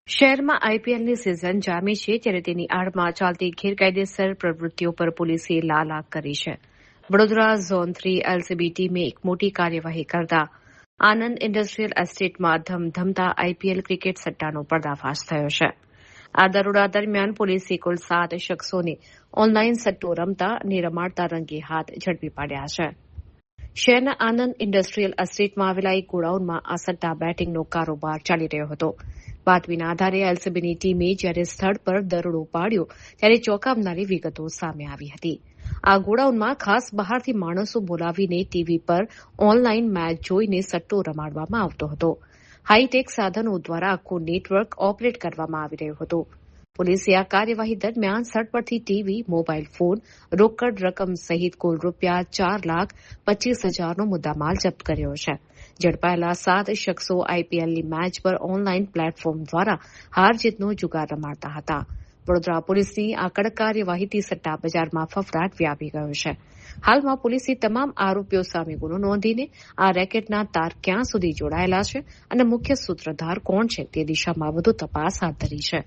શહેરમાં આઈપીએલની સિઝન જામી છે ત્યારે તેની આડમાં ચાલતી ગેરકાયદેસર પ્રવૃત્તિઓ પર પોલીસે લાલ આંખ કરી છે. વડોદરા ઝોન 3 એલસીબી ટીમે એક મોટી કાર્યવાહી કરતા આનંદ ઇન્ડસ્ટ્રીયલ એસ્ટેટમાં ધમધમતા આઈપીએલ ક્રિકેટ સટ્ટાનો પર્દાફાશ થયો છે. આ દરોડા દરમિયાન પોલીસે કુલ 7 શખ્સોને ઓનલાઈન સટ્ટો રમતા અને રમાડતા રંગે હાથ ઝડપી પાડ્યા છે. શહેરના આનંદ ઇન્ડસ્ટ્રીયલ એસ્ટેટમાં આવેલા એક ગોડાઉનમાં આ સટ્ટા બેટિંગનો કારોબાર ચાલી રહ્યો હતો. બાતમીના આધારે એલસીબીની ટીમે જ્યારે સ્થળ પર દરોડો પાડ્યો ત્યારે ચોંકાવનારી વિગતો સામે આવી હતી. આ ગોડાઉનમાં ખાસ બહારથી માણસો બોલાવીને ટીવી પર ઓનલાઈન મેચ જોઈને સટ્ટો રમાડવામાં આવતો હતો. હાઈટેક સાધનો દ્વારા આખું નેટવર્ક ઓપરેટ કરવામાં આવી રહ્યું હતું. પોલીસે આ કાર્યવાહી દરમિયાન સ્થળ પરથી ટીવી, મોબાઈલ ફોન, રોકડ રકમ સહિત કુલ રૂપિયા 4,25,000નો મુદ્દામાલ જપ્ત કર્યો છે. ઝડપાયેલા 7 શખ્સો આઈપીએલની મેચ પર ઓનલાઈન પ્લેટફોર્મ દ્વારા હાર જીતનો જુગાર રમાડતા હતા. વડોદરા પોલીસની આ કડક કાર્યવાહીથી સટ્ટા બજારમાં ફફડાટ વ્યાપી ગયો છે. હાલમાં પોલીસે તમામ આરોપીઓ સામે ગુનો નોંધીને આ રેકેટના તાર ક્યાં સુધી જોડાયેલા છે અને મુખ્ય સૂત્રધાર કોણ છે તે દિશામાં વધુ તપાસ હાથ ધરી છે.